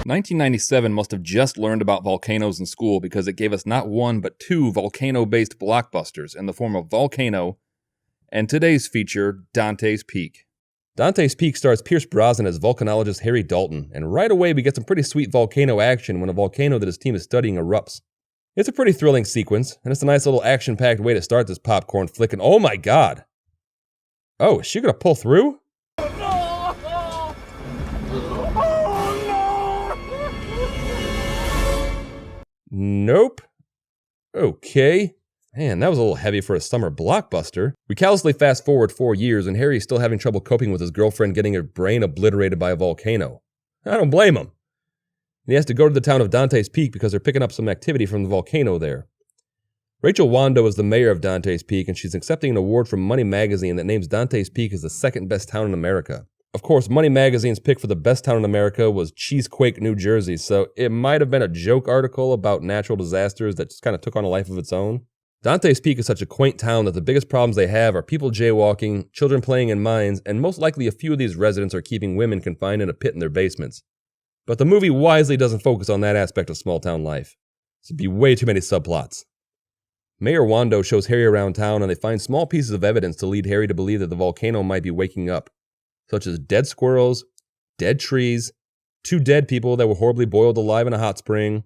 1997 must have just learned about volcanoes in school because it gave us not one but two volcano-based blockbusters in the form of Volcano and today's feature, Dante's Peak. Dante's Peak stars Pierce Brosnan as volcanologist Harry Dalton, and right away we get some pretty sweet volcano action when a volcano that his team is studying erupts. It's a pretty thrilling sequence, and it's a nice little action-packed way to start this popcorn flick, and oh my god! Oh, is she gonna pull through? Nope. Okay. Man, that was a little heavy for a summer blockbuster. We callously fast forward 4 years and Harry's still having trouble coping with his girlfriend getting her brain obliterated by a volcano. I don't blame him. And he has to go to the town of Dante's Peak because they're picking up some activity from the volcano there. Rachel Wando is the mayor of Dante's Peak and she's accepting an award from Money Magazine that names Dante's Peak as the second best town in America. Of course, Money Magazine's pick for the best town in America was Cheesequake, New Jersey, so it might have been a joke article about natural disasters that just kind of took on a life of its own. Dante's Peak is such a quaint town that the biggest problems they have are people jaywalking, children playing in mines, and most likely a few of these residents are keeping women confined in a pit in their basements. But the movie wisely doesn't focus on that aspect of small town life. There'd be way too many subplots. Mayor Wando shows Harry around town and they find small pieces of evidence to lead Harry to believe that the volcano might be waking up, such as dead squirrels, dead trees, 2 dead people that were horribly boiled alive in a hot spring,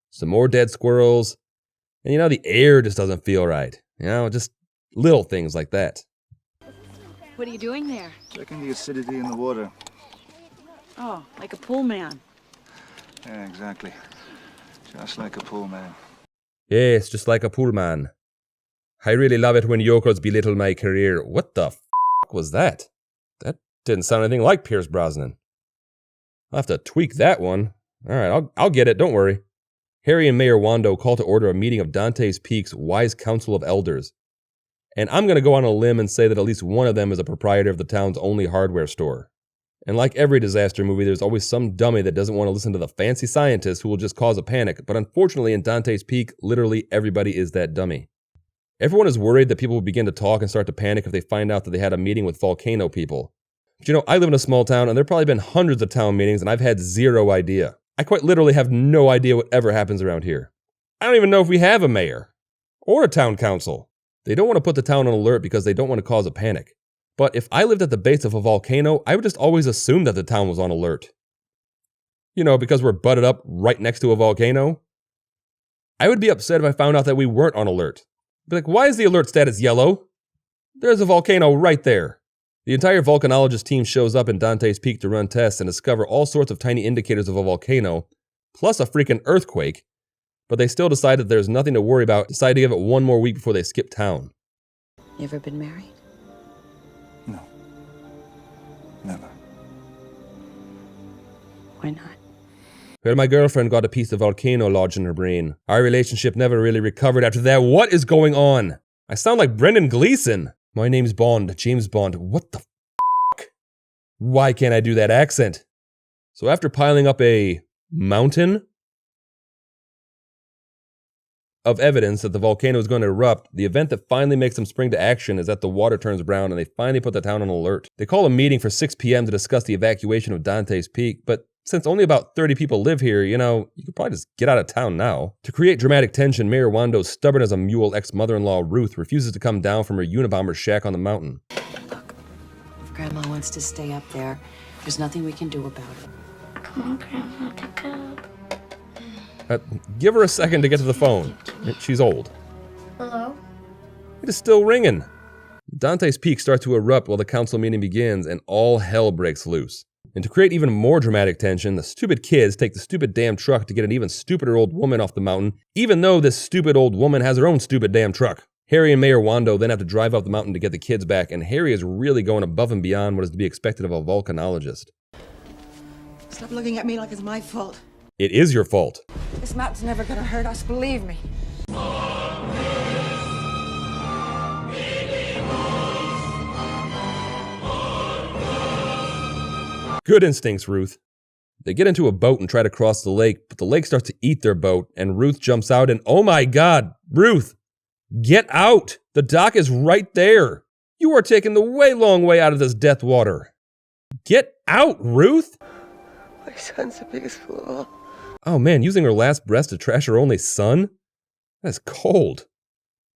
some more dead squirrels, and the air just doesn't feel right. Just little things like that. What are you doing there? Checking the acidity in the water. Oh, like a pool man. Yeah, exactly. Just like a pool man. Yes, just like a pool man. I really love it when yokels belittle my career. What the f*** was that? That didn't sound anything like Pierce Brosnan. I'll have to tweak that one. Alright, I'll get it, don't worry. Harry and Mayor Wando call to order a meeting of Dante's Peak's Wise Council of Elders. And I'm going to go on a limb and say that at least one of them is a proprietor of the town's only hardware store. And like every disaster movie, there's always some dummy that doesn't want to listen to the fancy scientists who will just cause a panic, but unfortunately in Dante's Peak, literally everybody is that dummy. Everyone is worried that people will begin to talk and start to panic if they find out that they had a meeting with volcano people. But I live in a small town and there have probably been hundreds of town meetings and I've had zero idea. I quite literally have no idea what ever happens around here. I don't even know if we have a mayor. Or a town council. They don't want to put the town on alert because they don't want to cause a panic. But if I lived at the base of a volcano, I would just always assume that the town was on alert. Because we're butted up right next to a volcano. I would be upset if I found out that we weren't on alert. I'd be like, why is the alert status yellow? There's a volcano right there. The entire volcanologist team shows up in Dante's Peak to run tests and discover all sorts of tiny indicators of a volcano, plus a freaking earthquake, but they still decide that there's nothing to worry about, decide to give it one more week before they skip town. You ever been married? No. Never. Why not? Well, my girlfriend got a piece of volcano lodged in her brain. Our relationship never really recovered after that. What is going on? I sound like Brendan Gleeson. My name's Bond, James Bond. What the f***? Why can't I do that accent? So after piling up a mountain of evidence that the volcano is going to erupt, the event that finally makes them spring to action is that the water turns brown and they finally put the town on alert. They call a meeting for 6 p.m. to discuss the evacuation of Dante's Peak, but since only about 30 people live here, you could probably just get out of town now. To create dramatic tension, Mayor Wando's stubborn as a mule ex-mother-in-law Ruth refuses to come down from her Unabomber shack on the mountain. Look, if Grandma wants to stay up there, there's nothing we can do about it. Come on, Grandma, pick up. Give her a second to get to the phone. She's old. Hello? It is still ringing. Dante's Peak starts to erupt while the council meeting begins, and all hell breaks loose. And to create even more dramatic tension, the stupid kids take the stupid damn truck to get an even stupider old woman off the mountain, even though this stupid old woman has her own stupid damn truck. Harry and Mayor Wando then have to drive up the mountain to get the kids back, and Harry is really going above and beyond what is to be expected of a volcanologist. Stop looking at me like it's my fault. It is your fault. This mountain's never gonna hurt us, believe me. Good instincts, Ruth. They get into a boat and try to cross the lake, but the lake starts to eat their boat, and Ruth jumps out and oh my god, Ruth! Get out! The dock is right there! You are taking the way long way out of this death water. Get out, Ruth! My son's the biggest fool of all. Oh man, using her last breath to trash her only son? That's cold.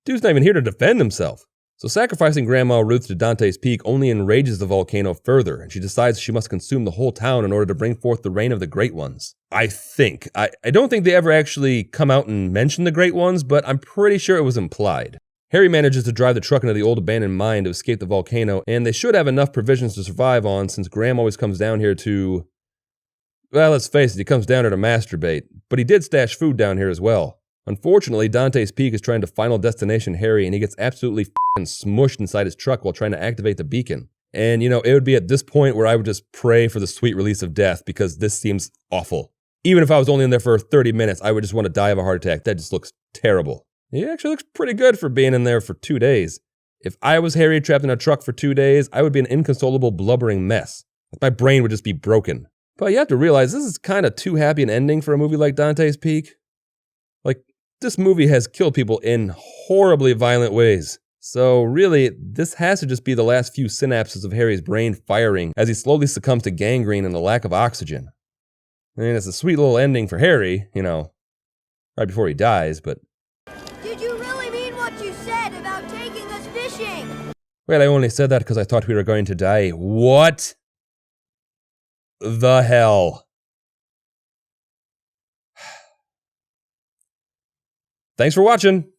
Dude's not even here to defend himself. So sacrificing Grandma Ruth to Dante's Peak only enrages the volcano further, and she decides she must consume the whole town in order to bring forth the reign of the Great Ones. I think. I don't think they ever actually come out and mention the Great Ones, but I'm pretty sure it was implied. Harry manages to drive the truck into the old abandoned mine to escape the volcano, and they should have enough provisions to survive on since Graham always comes down here to... Well, let's face it, he comes down here to masturbate, but he did stash food down here as well. Unfortunately, Dante's Peak is trying to Final Destination Harry, and he gets absolutely f***ing smushed inside his truck while trying to activate the beacon. And, you know, it would be at this point where I would just pray for the sweet release of death, because this seems awful. Even if I was only in there for 30 minutes, I would just want to die of a heart attack. That just looks terrible. He actually looks pretty good for being in there for 2 days. If I was Harry trapped in a truck for 2 days, I would be an inconsolable, blubbering mess. My brain would just be broken. But you have to realize this is kind of too happy an ending for a movie like Dante's Peak. Like, this movie has killed people in horribly violent ways. So really, this has to just be the last few synapses of Harry's brain firing as he slowly succumbs to gangrene and a lack of oxygen. I mean, it's a sweet little ending for Harry, you know, right before he dies, but... Did you really mean what you said about taking us fishing? Well, I only said that because I thought we were going to die. What the hell? Thanks for watching.